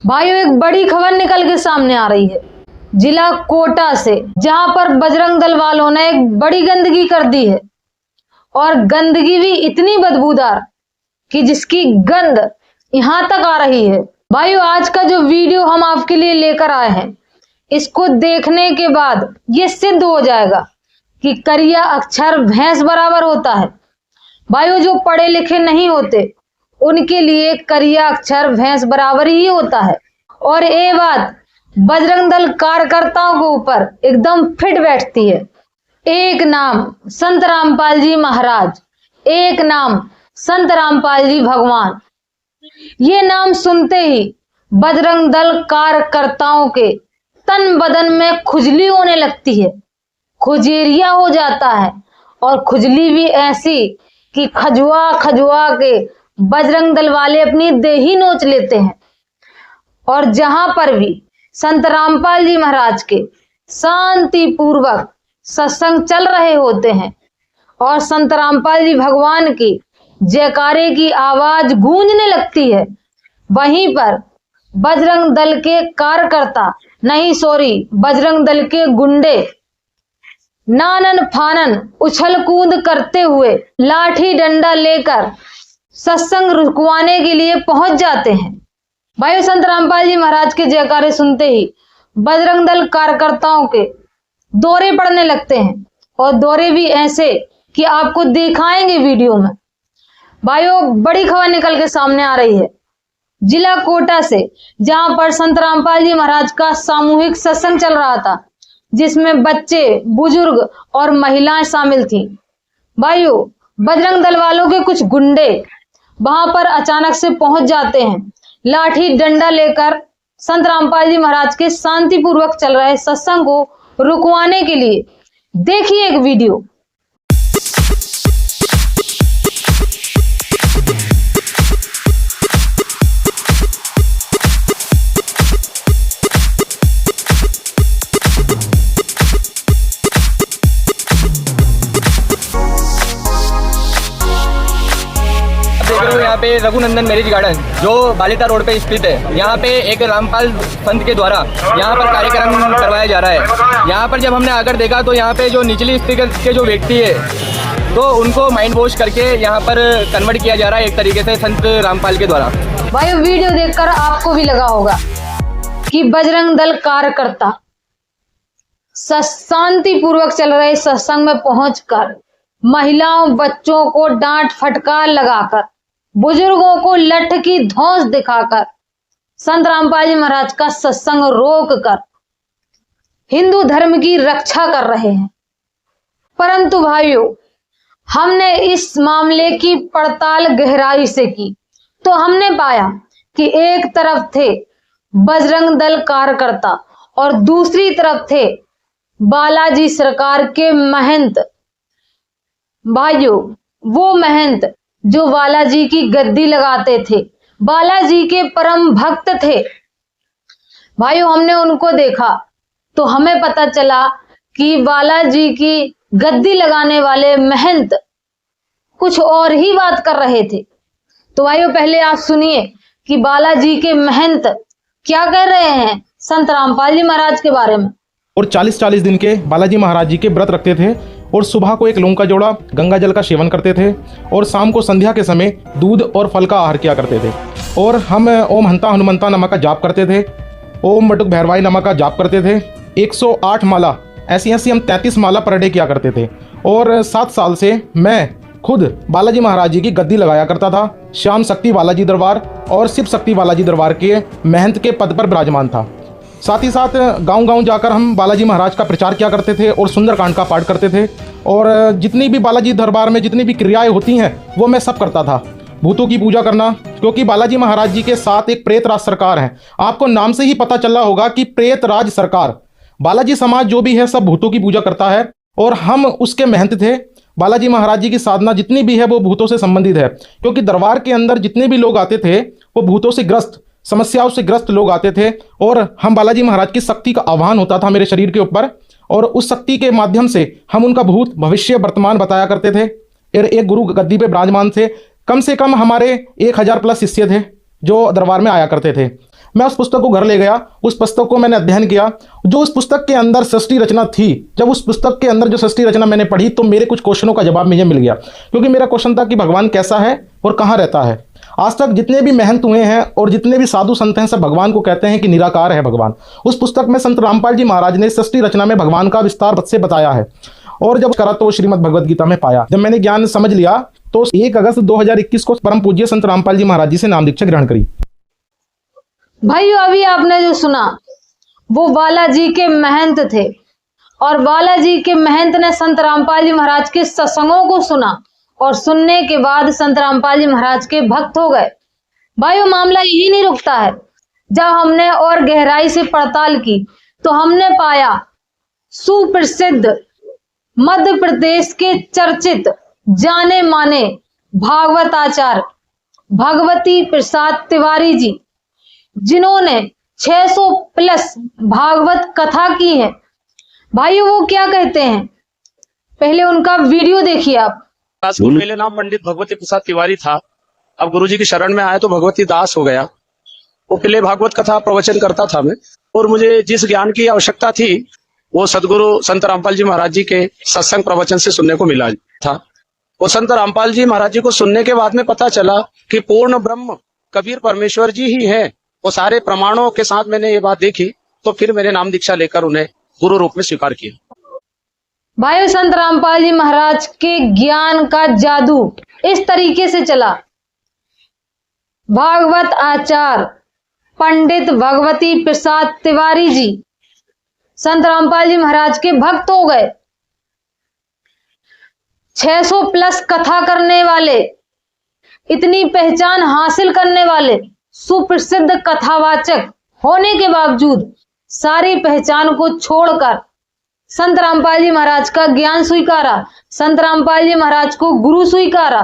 भाइयों, एक बड़ी खबर निकल के सामने आ रही है जिला कोटा से, जहां पर बजरंग दल वालों ने एक बड़ी गंदगी कर दी है और गंदगी भी इतनी बदबूदार कि जिसकी गंध यहां तक आ रही है। भाइयों, आज का जो वीडियो हम आपके लिए लेकर आए हैं, इसको देखने के बाद ये सिद्ध हो जाएगा कि करिया अक्षर भैंस बराबर होता है। भाइयों, जो पढ़े लिखे नहीं होते उनके लिए करिया अक्षर भैंस बराबर ही होता है। और ये बात बजरंग दल कार्यकर्ताओं के ऊपर एकदम फिट बैठती है। एक नाम संत रामपाल जी महाराज, एक नाम संत रामपाल जी भगवान। ये नाम सुनते ही बजरंग दल कार्यकर्ताओं के तन बदन में खुजली होने लगती है, खुजेरिया हो जाता है। और खुजली भी ऐसी कि खजुआ खजुआ के बजरंग दल वाले अपनी देही नोच लेते हैं। और जहां पर भी संत रामपाल जी महाराज के शांति पूर्वक सत्संग चल रहे होते हैं और संत रामपाल जी भगवान की जयकारे की आवाज गूंजने लगती है, वहीं पर बजरंग दल के कार्यकर्ता बजरंग दल के गुंडे नानन फानन उछल कूद करते हुए लाठी डंडा लेकर सत्संग रुकवाने के लिए पहुंच जाते हैं। भाई, संत रामपाल जी महाराज के जयकारे सुनते ही बजरंग दल कार्यकर्ताओं के दौरे पड़ने लगते हैं, और दौरे भी ऐसे कि आपको दिखाएंगे वीडियो में। भाइयों, बड़ी खबर निकल के सामने आ रही है जिला कोटा से, जहां पर संत रामपाल जी महाराज का सामूहिक सत्संग चल रहा था, जिसमें बच्चे, बुजुर्ग और महिलाएं शामिल थी। भाइयों, बजरंग दल वालों के कुछ गुंडे वहां पर अचानक से पहुंच जाते हैं, लाठी डंडा लेकर संत रामपाल जी महाराज के शांतिपूर्वक चल रहे सत्संग को रुकवाने के लिए। देखिए एक वीडियो। यहाँ पे रघुनंदन मैरिज गार्डन जो बालिता रोड पे स्थित है, यहाँ पे एक रामपाल संत के द्वारा यहाँ पर कार्यक्रम करवाया जा रहा है। यहाँ पर जब हमने आकर देखा तो यहाँ पे जो निचली स्थिति के जो व्यक्ति है, तो उनको माइंड वॉश करके यहाँ पर कन्वर्ट किया जा रहा है एक तरीके से संत रामपाल के द्वारा। भाई, वीडियो देखकर आपको भी लगा होगा कि बजरंग दल कार्यकर्ता शांति पूर्वक चल रहे सत्संग में पहुंचकर महिलाओं, बच्चों को डांट फटकार लगाकर, बुजुर्गों को लठ की धौंस दिखाकर संत रामपाल जी महाराज का सत्संग रोक कर हिंदू धर्म की रक्षा कर रहे हैं। परंतु भाइयों, हमने इस मामले की पड़ताल गहराई से की तो हमने पाया कि एक तरफ थे बजरंग दल कार्यकर्ता और दूसरी तरफ थे बालाजी सरकार के महंत। भाइयों, वो महंत जो बालाजी की गद्दी लगाते थे, बालाजी के परम भक्त थे। भाइयों, हमने उनको देखा तो हमें पता चला कि बालाजी की गद्दी लगाने वाले महंत कुछ और ही बात कर रहे थे। तो भाइयों, पहले आप सुनिए कि बालाजी के महंत क्या कह रहे हैं संत रामपाल जी महाराज के बारे में। और 40-40 दिन के बालाजी महाराज जी के व्रत रखते थे और सुबह को एक लौंग का जोड़ा गंगा जल का सेवन करते थे और शाम को संध्या के समय दूध और फल का आहार किया करते थे। और हम ओम हंता हनुमंता नमः का जाप करते थे, ओम बटुक भैरवाई नमः का जाप करते थे। 108 माला ऐसी हम 33 माला पर डे किया करते थे। और 7 साल से मैं खुद बालाजी महाराज जी की गद्दी लगाया करता था। श्याम शक्ति बालाजी दरबार और शिव शक्ति बालाजी दरबार के महंत के पद पर विराजमान था। साथ ही साथ गांव-गांव जाकर हम बालाजी महाराज का प्रचार किया करते थे और सुंदरकांड का पाठ करते थे। और जितनी भी बालाजी दरबार में जितनी भी क्रियाएं होती हैं वो मैं सब करता था। भूतों की पूजा करना, क्योंकि बालाजी महाराज जी के साथ एक प्रेत राज सरकार है। आपको नाम से ही पता चल रहा होगा कि प्रेत राज सरकार, बालाजी समाज जो भी है सब भूतों की पूजा करता है और हम उसके महंत थे। बालाजी महाराज जी की साधना जितनी भी है वो भूतों से संबंधित है, क्योंकि दरबार के अंदर जितने भी लोग आते थे वो भूतों से ग्रस्त, समस्याओं से ग्रस्त लोग आते थे। और हम बालाजी महाराज की शक्ति का आह्वान होता था मेरे शरीर के ऊपर, और उस शक्ति के माध्यम से हम उनका भूत, भविष्य, वर्तमान बताया करते थे। एक गुरु गद्दी पे विराजमान थे। कम से कम हमारे 1000 प्लस शिष्य थे जो दरबार में आया करते थे। मैं उस पुस्तक को घर ले गया, उस पुस्तक को मैंने अध्ययन किया। जो उस पुस्तक के अंदर सृष्टि रचना थी, जब उस पुस्तक के अंदर जो सृष्टि रचना मैंने पढ़ी तो मेरे कुछ क्वेश्चनों का जवाब मुझे मिल गया। क्योंकि मेरा क्वेश्चन था कि भगवान कैसा है और कहाँ रहता है। आज तक जितने भी महंत हुए हैं और जितने भी साधु संत हैं, सब भगवान को कहते हैं कि निराकार है भगवान। उस पुस्तक में संत रामपाल जी महाराज ने सृष्टि रचना में भगवान का विस्तार से बताया है। और जब करा तो श्रीमद् भगवद गीता में पाया। जब मैंने ज्ञान समझ लिया तो 1 अगस्त 2021 को परम पूज्य संत रामपाल जी महाराज जी से नाम दीक्षा ग्रहण करी। भाइयों, अभी आपने जो सुना वो बालाजी के महंत थे और बालाजी के महंत ने संत रामपाल जी महाराज के सत्संगों को सुना और सुनने के बाद संत रामपाल जी महाराज के भक्त हो गए। भाइयों, मामला यही नहीं रुकता है। जब हमने और गहराई से पड़ताल की तो हमने पाया सुप्रसिद्ध मध्य प्रदेश के चर्चित जाने माने भागवताचार्य भगवती प्रसाद तिवारी जी, जिन्होंने 600 प्लस भागवत कथा की है। भाइयों, वो क्या कहते हैं, पहले उनका वीडियो देखिए आप। पहले नाम पंडित भगवती प्रसाद तिवारी था, अब गुरुजी की शरण में आया तो भगवती दास हो गया। वो पहले भागवत कथा प्रवचन करता था मैं, और मुझे जिस ज्ञान की आवश्यकता थी वो सदगुरु संत रामपाल जी महाराज जी के सत्संग प्रवचन से सुनने को मिला था। वो संत रामपाल जी महाराज जी को सुनने के बाद में पता चला कि पूर्ण ब्रह्म कबीर परमेश्वर जी ही है। वो सारे प्रमाणों के साथ मैंने ये बात देखी तो फिर मैंने नाम दीक्षा लेकर उन्हें गुरु रूप में स्वीकार किया। भाई, संत रामपाल जी महाराज के ज्ञान का जादू इस तरीके से चला। भागवत आचार्य पंडित भगवती प्रसाद तिवारी जी संत रामपाल जी महाराज के भक्त हो गए। 600 प्लस कथा करने वाले, इतनी पहचान हासिल करने वाले सुप्रसिद्ध कथावाचक होने के बावजूद सारी पहचान को छोड़कर संत रामपाल जी महाराज का ज्ञान स्वीकारा, संत रामपाल जी महाराज को गुरु स्वीकारा।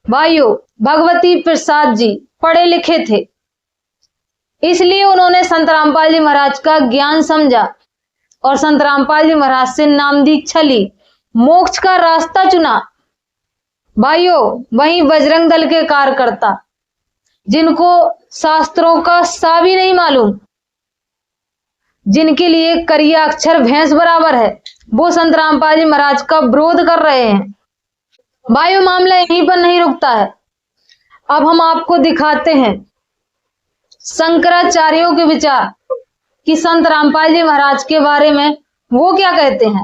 भाइयों, भगवती प्रसाद जी पढ़े लिखे थे, इसलिए उन्होंने संत रामपाल जी महाराज का ज्ञान समझा और संत रामपाल जी महाराज से नाम दीक्षा ली, मोक्ष का रास्ता चुना। भाइयों, वहीं बजरंग दल के कार्यकर्ता जिनको शास्त्रों का सा भी नहीं मालूम, जिनके लिए करिया अक्षर भैंस बराबर है, वो संत रामपाल जी महाराज का विरोध कर रहे हैं। भाइयों, मामला यहीं पर नहीं रुकता है। अब हम आपको दिखाते हैं शंकराचार्यों के विचार कि संत रामपाल जी महाराज के बारे में वो क्या कहते हैं।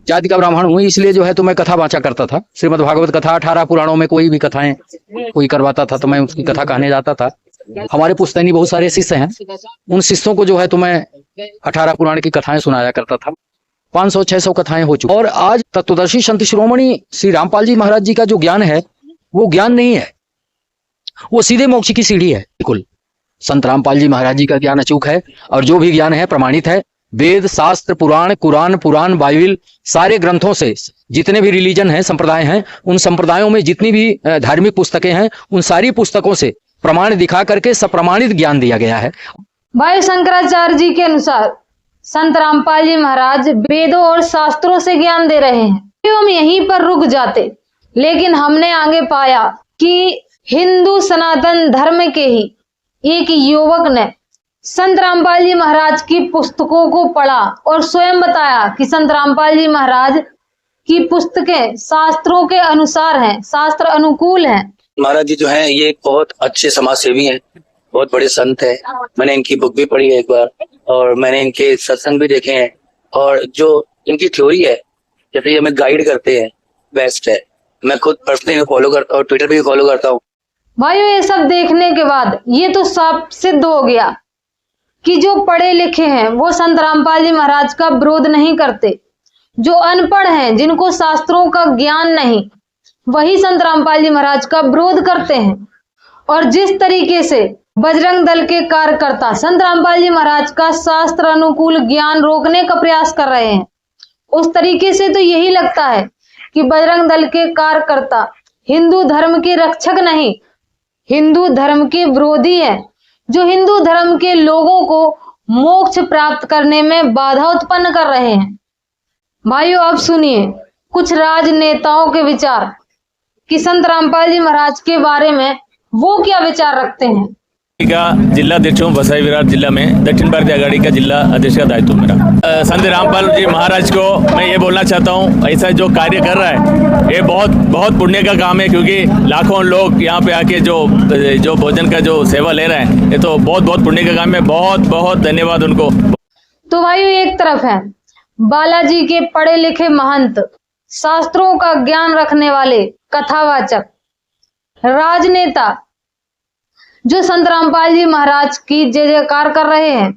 जाति का ब्राह्मण हूँ, इसलिए जो है तो मैं कथा वाचा करता था। श्रीमद् भागवत कथा 18 पुराणों में कोई भी कथाएं कोई करवाता था तो मैं उसकी कथा कहने जाता था। हमारे पुश्तैनी बहुत सारे शिष्य हैं, उन शिष्यों को जो है तो मैं 18 पुराण की कथाएं सुनाया करता था। 500-600 कथाएं हो चुकी और आज तत्वदर्शी संत शिरोमणि श्री रामपाल जी महाराज जी का जो ज्ञान है वो ज्ञान नहीं है, वो सीधे मोक्ष की सीढ़ी है। बिल्कुल संत रामपाल जी महाराज जी का ज्ञान अचूक है और जो भी ज्ञान है प्रमाणित है। वेद शास्त्र पुराण कुरान पुराण बाइबल सारे ग्रंथों से, जितने भी रिलीजन हैं संप्रदाय हैं, उन संप्रदायों में जितनी भी धार्मिक पुस्तकें हैं उन सारी पुस्तकों से प्रमाण दिखा करके सप्रमाणित ज्ञान दिया गया है। भाई, शंकराचार्य जी के अनुसार संत रामपाल जी महाराज वेदों और शास्त्रों से ज्ञान दे रहे हैं। हम यहीं पर रुक जाते, लेकिन हमने आगे पाया कि हिंदू सनातन धर्म के ही एक युवक ने संत रामपाल जी महाराज की पुस्तकों को पढ़ा और स्वयं बताया कि संत रामपाल जी महाराज की पुस्तकें शास्त्रों के अनुसार हैं, शास्त्र अनुकूल हैं। महाराज जी जो हैं ये एक बहुत अच्छे समाज सेवी हैं, बहुत बड़े संत हैं। मैंने इनकी बुक भी पढ़ी है एक बार और मैंने इनके सत्संग भी देखे हैं और जो इनकी थ्योरी है, जैसे ये हमें गाइड करते हैं, बेस्ट है। मैं खुद पर्सनली फॉलो करता हूँ, ट्विटर पे भी फॉलो करता हूँ। भाइयों, ये सब देखने के बाद ये तो साफ सिद्ध हो गया कि जो पढ़े लिखे हैं वो संत रामपाल जी महाराज का विरोध नहीं करते। जो अनपढ़ हैं, जिनको शास्त्रों का ज्ञान नहीं, वही संत रामपाल जी महाराज का विरोध करते हैं। और जिस तरीके से बजरंग दल के कार्यकर्ता संत रामपाल जी महाराज का शास्त्र अनुकूल ज्ञान रोकने का प्रयास कर रहे हैं, उस तरीके से तो यही लगता है कि बजरंग दल के कार्यकर्ता हिंदू धर्म के रक्षक नहीं, हिंदू धर्म के विरोधी है, जो हिंदू धर्म के लोगों को मोक्ष प्राप्त करने में बाधा उत्पन्न कर रहे हैं। भाइयों, अब सुनिए कुछ राजनेताओं के विचार कि संत रामपाल जी महाराज के बारे में वो क्या विचार रखते हैं। का जिला अध्यक्ष हूँ बसाई विराट जिला में। दक्षिण भारतीय आघाड़ी का जिला अध्यक्ष का दायित्व मेरा। संत रामपाल जी महाराज को मैं ये बोलना चाहता हूँ, ऐसा जो कार्य कर रहा है ये बहुत बहुत पुण्य का काम है, क्योंकि लाखों लोग यहाँ पे आके जो भोजन का जो सेवा ले रहे हैं, ये तो बहुत बहुत पुण्य का काम है। बहुत बहुत धन्यवाद उनको। तो भाइयों, एक तरफ है बालाजी के पढ़े लिखे महंत, शास्त्रों का ज्ञान रखने वाले कथावाचक, राजनेता जो संत रामपाल जी महाराज की जय जयकार कर रहे हैं,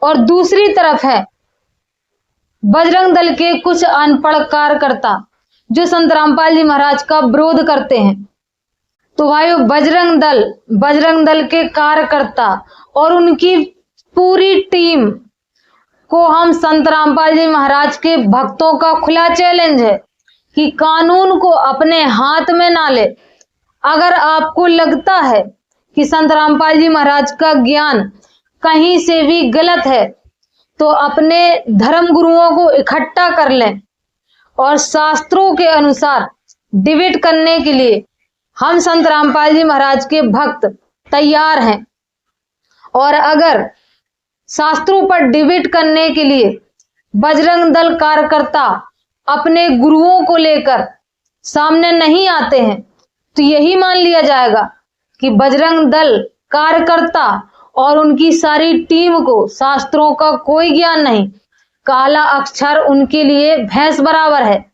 और दूसरी तरफ है बजरंग दल के कुछ अनपढ़ कार्यकर्ता जो संत रामपाल जी महाराज का विरोध करते हैं। तो भाइयों, बजरंग दल के कार्यकर्ता और उनकी पूरी टीम को हम संत रामपाल जी महाराज के भक्तों का खुला चैलेंज है कि कानून को अपने हाथ में ना ले। अगर आपको लगता है कि संत रामपाल जी महाराज का ज्ञान कहीं से भी गलत है, तो अपने धर्म गुरुओं को इकट्ठा कर लें और शास्त्रों के अनुसार डिबेट करने के लिए हम संत रामपाल जी महाराज के भक्त तैयार हैं। और अगर शास्त्रों पर डिबेट करने के लिए बजरंग दल कार्यकर्ता अपने गुरुओं को लेकर सामने नहीं आते हैं, तो यही मान लिया जाएगा कि बजरंग दल कार्यकर्ता और उनकी सारी टीम को शास्त्रों का कोई ज्ञान नहीं, काला अक्षर उनके लिए भैंस बराबर है।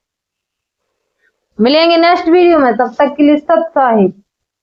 मिलेंगे नेक्स्ट वीडियो में, तब तक के लिए सब साहिब।